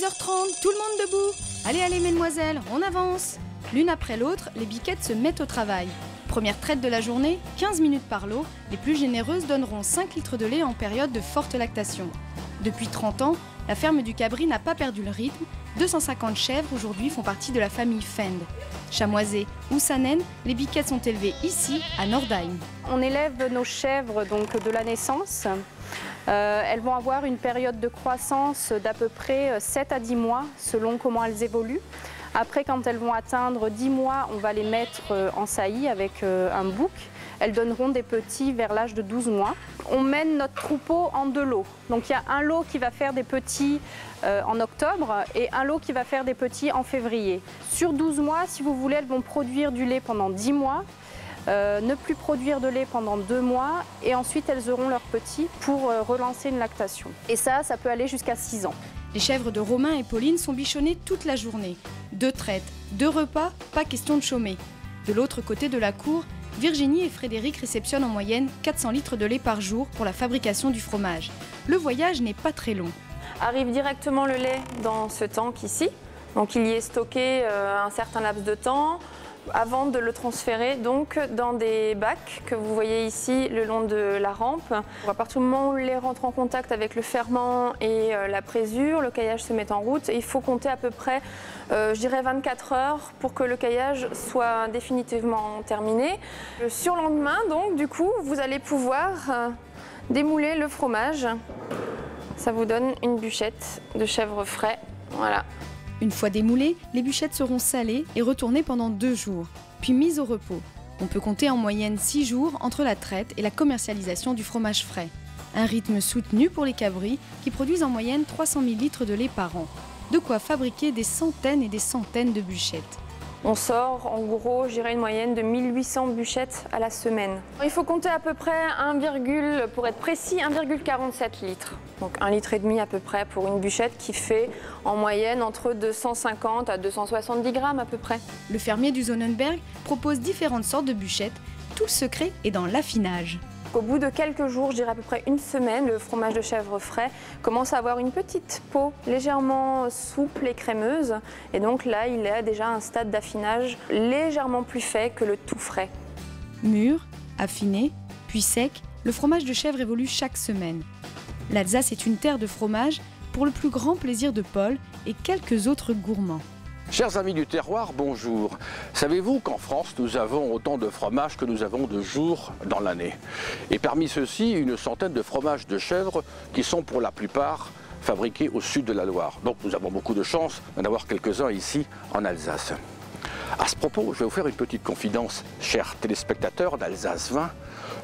6h30, tout le monde debout. Allez, allez, mesdemoiselles, on avance. L'une après l'autre, les biquettes se mettent au travail. Première traite de la journée, 15 minutes par lot, les plus généreuses donneront 5 litres de lait en période de forte lactation. Depuis 30 ans, la ferme du Cabri n'a pas perdu le rythme. 250 chèvres aujourd'hui font partie de la famille Fend. Chamoisées ou Sanen, les biquettes sont élevées ici, à Nordheim. On élève nos chèvres donc de la naissance. Elles vont avoir une période de croissance d'à peu près 7 à 10 mois selon comment elles évoluent. Après, quand elles vont atteindre 10 mois, on va les mettre en saillie avec un bouc. Elles donneront des petits vers l'âge de 12 mois. On mène notre troupeau en 2 lots. Donc il y a un lot qui va faire des petits en octobre et un lot qui va faire des petits en février. Sur 12 mois, si vous voulez, elles vont produire du lait pendant 10 mois. Ne plus produire de lait pendant 2 mois et ensuite elles auront leurs petits pour relancer une lactation. Et ça peut aller jusqu'à 6 ans. Les chèvres de Romain et Pauline sont bichonnées toute la journée. 2 traites, 2 repas, pas question de chômer. De l'autre côté de la cour, Virginie et Frédéric réceptionnent en moyenne 400 litres de lait par jour pour la fabrication du fromage. Le voyage n'est pas très long. Arrive directement le lait dans ce tank ici. Donc il y est stocké un certain laps de temps avant de le transférer donc dans des bacs que vous voyez ici le long de la rampe. À partir du moment où le lait rentre en contact avec le ferment et la présure, le caillage se met en route et il faut compter à peu près, je dirais 24 heures pour que le caillage soit définitivement terminé. Le surlendemain donc du coup vous allez pouvoir démouler le fromage. Ça vous donne une bûchette de chèvre frais, voilà. Une fois démoulées, les bûchettes seront salées et retournées pendant 2 jours, puis mises au repos. On peut compter en moyenne 6 jours entre la traite et la commercialisation du fromage frais. Un rythme soutenu pour les cabris qui produisent en moyenne 300 000 litres de lait par an. De quoi fabriquer des centaines et des centaines de bûchettes. On sort en gros, je dirais une moyenne de 1800 bûchettes à la semaine. Il faut compter à peu près pour être précis, 1,47 litres. Donc 1,5 litre à peu près pour une bûchette qui fait en moyenne entre 250 à 270 grammes à peu près. Le fermier du Sonnenberg propose différentes sortes de bûchettes. Tout le secret est dans l'affinage. Au bout de quelques jours, je dirais à peu près une semaine, le fromage de chèvre frais commence à avoir une petite peau légèrement souple et crémeuse. Et donc là, il a déjà un stade d'affinage légèrement plus fait que le tout frais. Mûr, affiné, puis sec, le fromage de chèvre évolue chaque semaine. L'Alsace est une terre de fromage pour le plus grand plaisir de Paul et quelques autres gourmands. Chers amis du terroir, bonjour. Savez-vous qu'en France, nous avons autant de fromages que nous avons de jours dans l'année? Et parmi ceux-ci, une centaine de fromages de chèvre qui sont pour la plupart fabriqués au sud de la Loire. Donc nous avons beaucoup de chance d'en avoir quelques-uns ici en Alsace. À ce propos, je vais vous faire une petite confidence, chers téléspectateurs d'Alsace 20.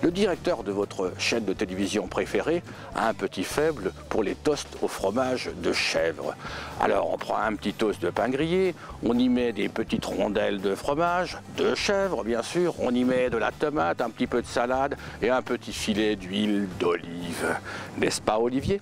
Le directeur de votre chaîne de télévision préférée a un petit faible pour les toasts au fromage de chèvre. Alors on prend un petit toast de pain grillé, on y met des petites rondelles de fromage, de chèvre bien sûr, on y met de la tomate, un petit peu de salade et un petit filet d'huile d'olive. N'est-ce pas Olivier ?